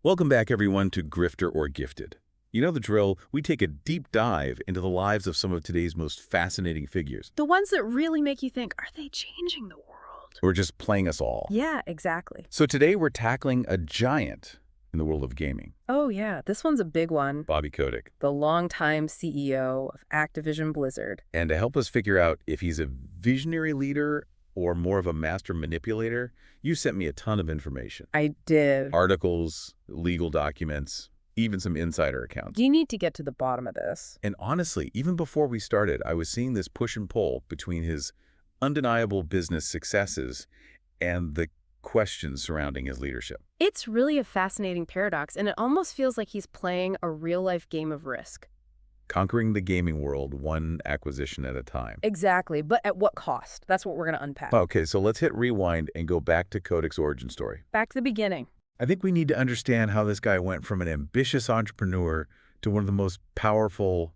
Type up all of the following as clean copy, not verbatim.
Welcome back, everyone, to Grifter or Gifted. You know the drill. We take a deep dive into the lives of some of today's most fascinating figures, The ones that really make you think, are they changing the world? or just playing us all. Yeah, exactly. So today we're tackling a giant in the world of gaming, Oh yeah, this one's a big one. Bobby Kotick. The longtime CEO of Activision Blizzard. And to help us figure out if he's a visionary leader or more of a master manipulator, you sent me a ton of information. I did. Articles, legal documents, even some insider accounts. You need to get to the bottom of this. And honestly, even before we started, I was seeing this push and pull between his undeniable business successes and the questions surrounding his leadership. It's really a fascinating paradox, and it almost feels like he's playing a real-life game of Risk. Conquering the gaming world one acquisition at a time. Exactly, but at what cost? That's what we're going to unpack. Okay, so let's hit rewind and go back to Kotick's origin story. Back to the beginning. I think we need to understand how this guy went from an ambitious entrepreneur to one of the most powerful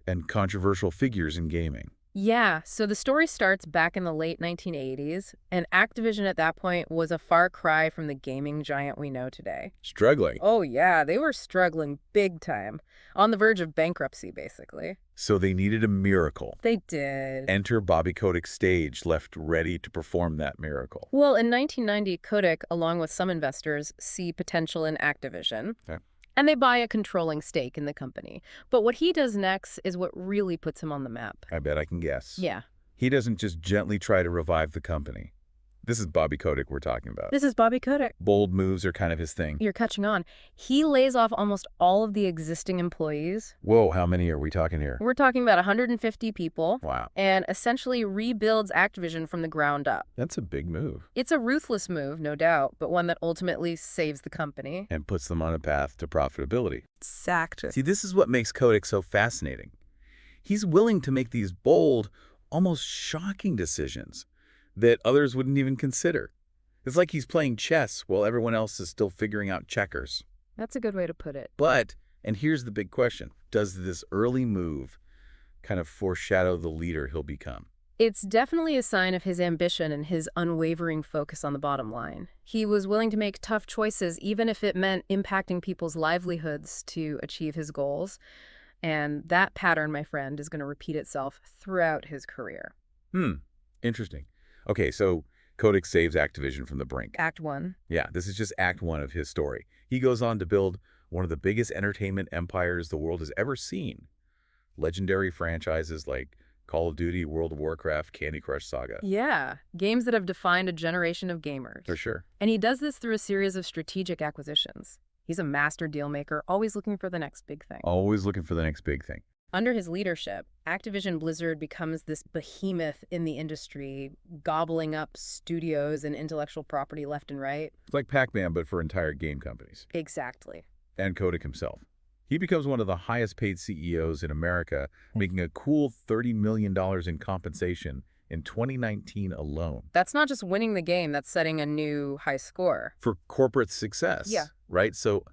and controversial figures in gaming. Yeah, so the story starts back in the late 1980s, and Activision at that point was a far cry from the gaming giant we know today. Struggling. Oh yeah, they were struggling big time. On the verge of bankruptcy, basically. So they needed a miracle. They did. Enter Bobby Kotick's stage, left ready to perform that miracle. Well, in 1990, Kotick, along with some investors, see potential in Activision. Okay. And they buy a controlling stake in the company. But what he does next is what really puts him on the map. I bet I can guess. Yeah. He doesn't just gently try to revive the company. This is Bobby Kotick we're talking about. This is Bobby Kotick. Bold moves are kind of his thing. You're catching on. He lays off almost all of the existing employees. Whoa, how many are we talking here? We're talking about 150 people. Wow. And essentially rebuilds Activision from the ground up. That's a big move. It's a ruthless move, no doubt, but one that ultimately saves the company. And puts them on a path to profitability. Exactly. See, this is what makes Kotick so fascinating. He's willing to make these bold, almost shocking decisions that others wouldn't even consider. It's like he's playing chess while everyone else is still figuring out checkers. That's a good way to put it. But, and here's the big question, does this early move kind of foreshadow the leader he'll become? It's definitely a sign of his ambition and his unwavering focus on the bottom line. He was willing to make tough choices, even if it meant impacting people's livelihoods to achieve his goals. And that pattern, my friend, is going to repeat itself throughout his career. Interesting. Okay, so Kotick saves Activision from the brink. Act 1. Yeah, this is just Act 1 of his story. He goes on to build one of the biggest entertainment empires the world has ever seen. Legendary franchises like Call of Duty, World of Warcraft, Candy Crush Saga. Yeah, games that have defined a generation of gamers. For sure. And he does this through a series of strategic acquisitions. He's a master deal maker, always looking for the next big thing. Always looking for the next big thing. Under his leadership, Activision Blizzard becomes this behemoth in the industry, gobbling up studios and intellectual property left and right. It's like Pac-Man, but for entire game companies. Exactly. And Kotick himself. He becomes one of the highest paid CEOs in America, making a cool $30 million in compensation in 2019 alone. That's not just winning the game, that's setting a new high score. For corporate success. Yeah. Right? So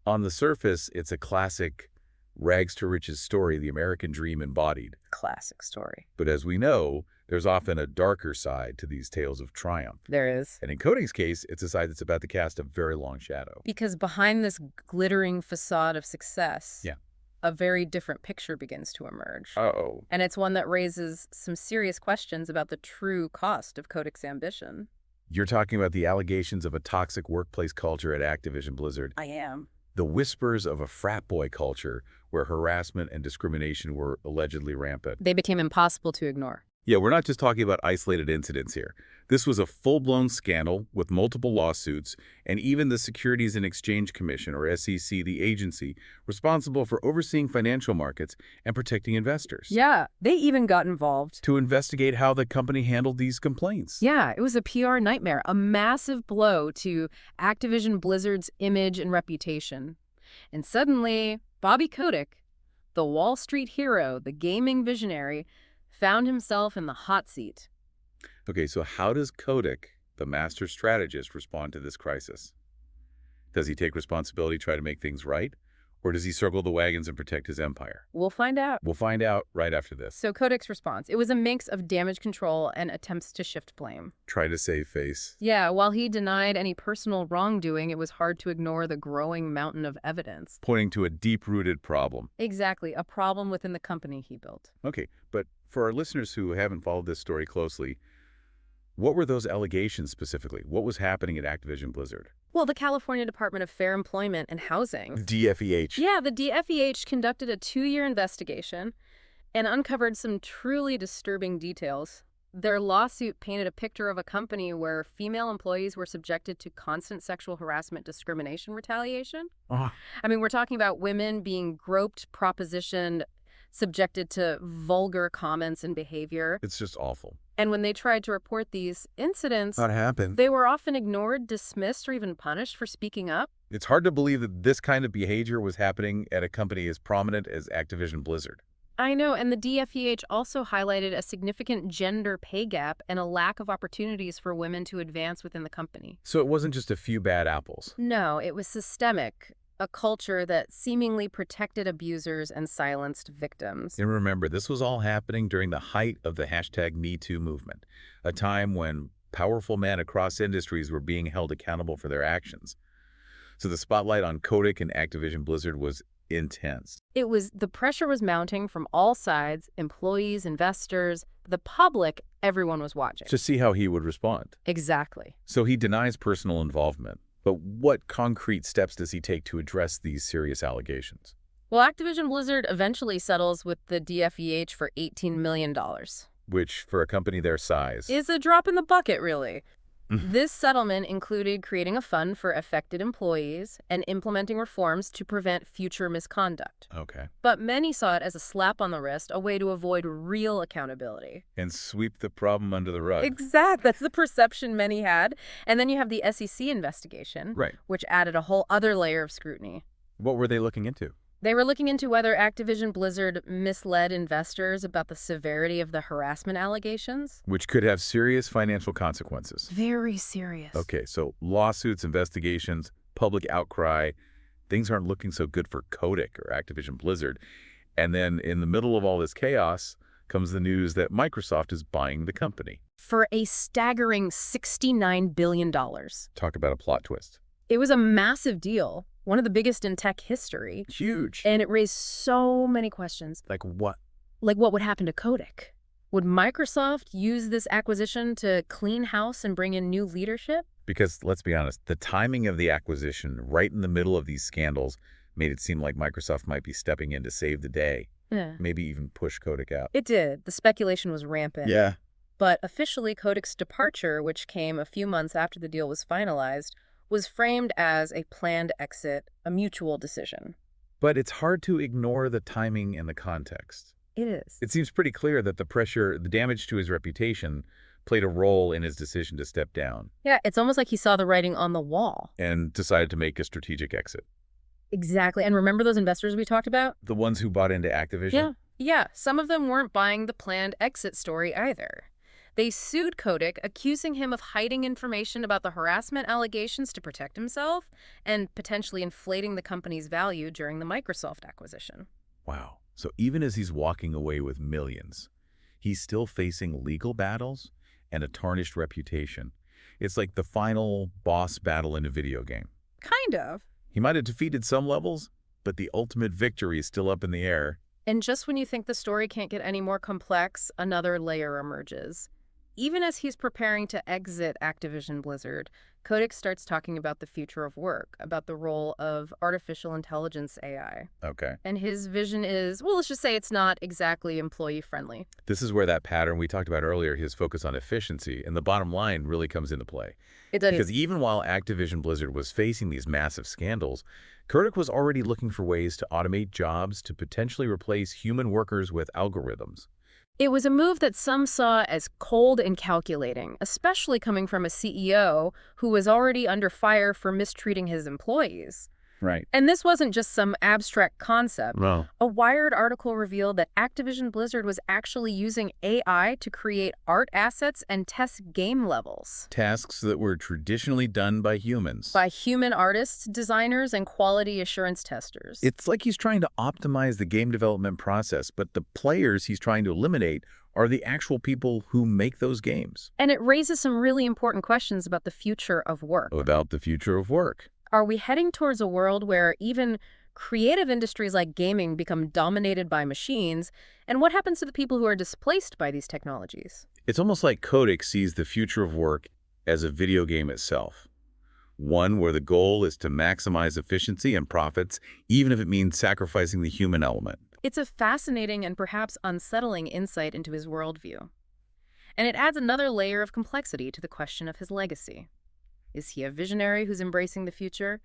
on the surface, it's a classic rags to riches story, the American dream embodied. Classic story. But as we know, there's often a darker side to these tales of triumph. There is. And in Kotick's case, it's a side that's about to cast a very long shadow. Because behind this glittering facade of success, Yeah. a very different picture begins to emerge. Uh-oh. And it's one that raises some serious questions about the true cost of Kotick's ambition. You're talking about the allegations of a toxic workplace culture at Activision Blizzard. I am. The whispers of a frat boy culture where harassment and discrimination were allegedly rampant. They became impossible to ignore. Yeah, we're not just talking about isolated incidents here. This was a full-blown scandal with multiple lawsuits, and even the Securities and Exchange Commission, or SEC, the agency responsible for overseeing financial markets and protecting investors. Yeah, they even got involved. To investigate how the company handled these complaints. Yeah, it was a PR nightmare, a massive blow to Activision Blizzard's image and reputation. And suddenly, Bobby Kotick, the Wall Street hero, the gaming visionary, found himself in the hot seat. Okay, so how does Kotick, the master strategist, respond to this crisis? Does he take responsibility, try to make things right? Or does he circle the wagons and protect his empire? We'll find out. We'll find out right after this. So Kotick's response, it was a mix of damage control and attempts to shift blame. Try to save face. Yeah, while he denied any personal wrongdoing, it was hard to ignore the growing mountain of evidence. Pointing to a deep-rooted problem. Exactly, a problem within the company he built. Okay, but for our listeners who haven't followed this story closely, what were those allegations specifically? What was happening at Activision Blizzard? Well, the California Department of Fair Employment and Housing. DFEH. Yeah, the DFEH conducted a 2-year investigation and uncovered some truly disturbing details. Their lawsuit painted a picture of a company where female employees were subjected to constant sexual harassment, discrimination, retaliation. Oh. I mean, we're talking about women being groped, propositioned, subjected to vulgar comments and behavior. It's just awful. And when they tried to report these incidents, What happened? they were often ignored, dismissed, or even punished for speaking up. It's hard to believe that this kind of behavior was happening at a company as prominent as Activision Blizzard. I know, and the DFEH also highlighted a significant gender pay gap and a lack of opportunities for women to advance within the company. So it wasn't just a few bad apples. No, it was systemic, a culture that seemingly protected abusers and silenced victims. And remember, this was all happening during the height of the #MeToo movement, a time when powerful men across industries were being held accountable for their actions. So the spotlight on Kotick and Activision Blizzard was intense. The pressure was mounting from all sides, employees, investors, the public, everyone was watching. To see how he would respond. Exactly. So he denies personal involvement. But what concrete steps does he take to address these serious allegations? Well, Activision Blizzard eventually settles with the DFEH for $18 million. Which, for a company their size, Is a drop in the bucket, really. This settlement included creating a fund for affected employees and implementing reforms to prevent future misconduct. Okay. But many saw it as a slap on the wrist, a way to avoid real accountability. And sweep the problem under the rug. Exactly. That's the perception many had. And then you have the SEC investigation, Right. which added a whole other layer of scrutiny. What were they looking into? They were looking into whether Activision Blizzard misled investors about the severity of the harassment allegations. Which could have serious financial consequences. Very serious. Okay, so lawsuits, investigations, public outcry, things aren't looking so good for Kotick or Activision Blizzard. And then in the middle of all this chaos comes the news that Microsoft is buying the company. For a staggering $69 billion. Talk about a plot twist. It was a massive deal, one of the biggest in tech history. Huge. And it raised so many questions. Like what? Like what would happen to Kotick? Would Microsoft use this acquisition to clean house and bring in new leadership? Because let's be honest, the timing of the acquisition right in the middle of these scandals made it seem like Microsoft might be stepping in to save the day. Yeah. Maybe even push Kotick out. It did. The speculation was rampant. Yeah. But officially, Kotick's departure, which came a few months after the deal was finalized, was framed as a planned exit, a mutual decision. But it's hard to ignore the timing and the context. It is. It seems pretty clear that the damage to his reputation played a role in his decision to step down. Yeah, it's almost like he saw the writing on the wall. And decided to make a strategic exit. Exactly. And remember those investors we talked about? The ones who bought into Activision? Yeah. Some of them weren't buying the planned exit story either. They sued Kotick, accusing him of hiding information about the harassment allegations to protect himself and potentially inflating the company's value during the Microsoft acquisition. Wow. So even as he's walking away with millions, he's still facing legal battles and a tarnished reputation. It's like the final boss battle in a video game. Kind of. He might have defeated some levels, but the ultimate victory is still up in the air. And just when you think the story can't get any more complex, another layer emerges. Even as he's preparing to exit Activision Blizzard, Kotick starts talking about the future of work, about the role of artificial intelligence AI. Okay. And his vision is, well, let's just say it's not exactly employee-friendly. This is where that pattern we talked about earlier, his focus on efficiency and the bottom line really comes into play. It does. Because even while Activision Blizzard was facing these massive scandals, Kotick was already looking for ways to automate jobs to potentially replace human workers with algorithms. It was a move that some saw as cold and calculating, especially coming from a CEO who was already under fire for mistreating his employees. Right. And this wasn't just some abstract concept. No. A Wired article revealed that Activision Blizzard was actually using AI to create art assets and test game levels Tasks that were traditionally done by humans. by human artists, designers, and quality assurance testers. It's like he's trying to optimize the game development process, but the players he's trying to eliminate are the actual people who make those games. And it raises some really important questions about the future of work. About the future of work. Are we heading towards a world where even creative industries like gaming become dominated by machines? And what happens to the people who are displaced by these technologies? It's almost like Kotick sees the future of work as a video game itself. One where the goal is to maximize efficiency and profits, even if it means sacrificing the human element. It's a fascinating and perhaps unsettling insight into his worldview. And it adds another layer of complexity to the question of his legacy. Is he a visionary who's embracing the future?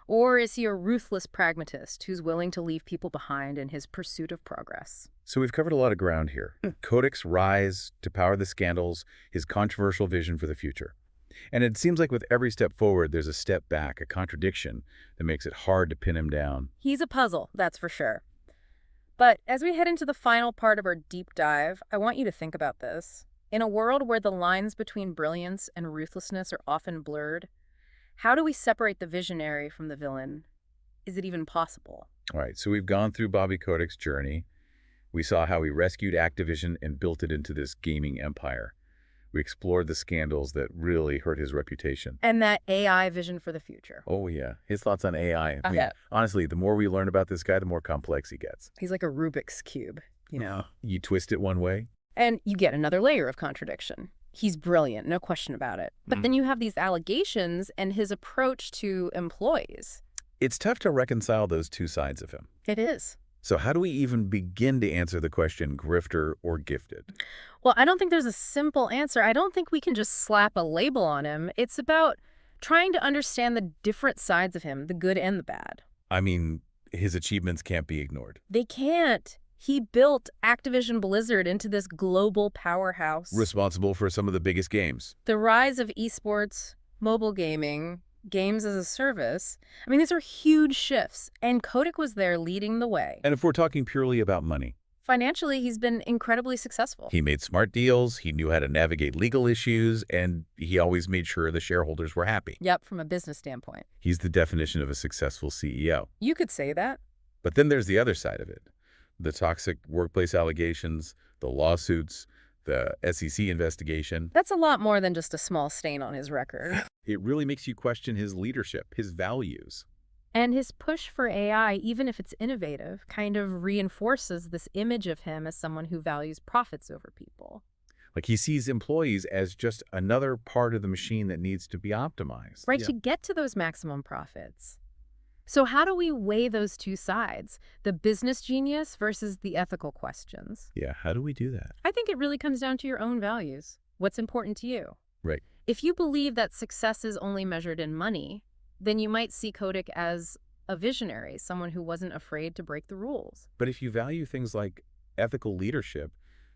Or is he a ruthless pragmatist who's willing to leave people behind in his pursuit of progress? So we've covered a lot of ground here. Kotick's rise to power the scandals, his controversial vision for the future. And it seems like with every step forward, there's a step back, a contradiction that makes it hard to pin him down. He's a puzzle, that's for sure. But as we head into the final part of our deep dive, I want you to think about this. In a world where the lines between brilliance and ruthlessness are often blurred, how do we separate the visionary from the villain? Is it even possible? All right, so we've gone through Bobby Kotick's journey. We saw how he rescued Activision and built it into this gaming empire. We explored the scandals that really hurt his reputation. And that AI vision for the future. Oh, yeah. His thoughts on AI. I mean, Yeah. honestly, the more we learn about this guy, the more complex he gets. He's like a Rubik's Cube, you know? You twist it one way. And you get another layer of contradiction. He's brilliant, no question about it. But then you have these allegations and his approach to employees. It's tough to reconcile those two sides of him. It is. So how do we even begin to answer the question grifter or gifted? Well, I don't think there's a simple answer. I don't think we can just slap a label on him. It's about trying to understand the different sides of him, the good and the bad. I mean, his achievements can't be ignored. They can't. He built Activision Blizzard into this global powerhouse. Responsible for some of the biggest games. The rise of esports, mobile gaming, games as a service. I mean, these are huge shifts, and Kotick was there leading the way. And if we're talking purely about money, Financially, he's been incredibly successful. he made smart deals, he knew how to navigate legal issues, and he always made sure the shareholders were happy. Yep, from a business standpoint. He's the definition of a successful CEO. You could say that. But then there's the other side of it. The toxic workplace allegations, the lawsuits, the SEC investigation. That's a lot more than just a small stain on his record. It really makes you question his leadership, his values. And his push for AI, even if it's innovative, kind of reinforces this image of him as someone who values profits over people. Like he sees employees as just another part of the machine that needs to be optimized. Right, to get to those maximum profits. So how do we weigh those two sides, the business genius versus the ethical questions? Yeah, how do we do that? I think it really comes down to your own values. What's important to you? Right. If you believe that success is only measured in money, then you might see Kotick as a visionary, someone who wasn't afraid to break the rules. But if you value things like ethical leadership,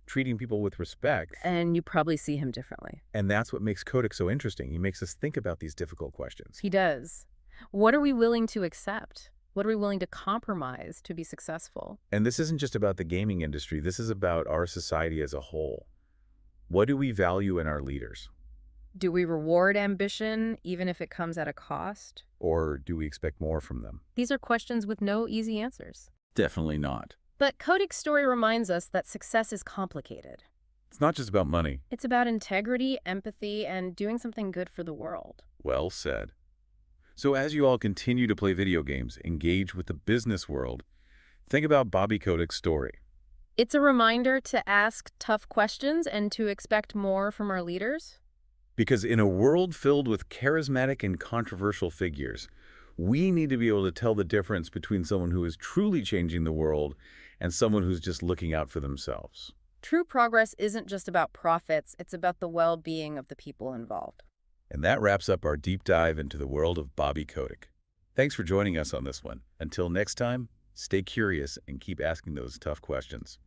treating people with respect, And you probably see him differently. and that's what makes Kotick so interesting. He makes us think about these difficult questions. He does. What are we willing to accept? What are we willing to compromise to be successful? And this isn't just about the gaming industry. This is about our society as a whole. What do we value in our leaders? Do we reward ambition even if it comes at a cost? Or do we expect more from them? These are questions with no easy answers. Definitely not. But Kotick's story reminds us that success is complicated. It's not just about money. It's about integrity, empathy, and doing something good for the world. Well said. So as you all continue to play video games, engage with the business world, think about Bobby Kotick's story. It's a reminder to ask tough questions and to expect more from our leaders. Because in a world filled with charismatic and controversial figures, we need to be able to tell the difference between someone who is truly changing the world and someone who's just looking out for themselves. True progress isn't just about profits, it's about the well-being of the people involved. And that wraps up our deep dive into the world of Bobby Kotick. Thanks for joining us on this one. Until next time, stay curious and keep asking those tough questions.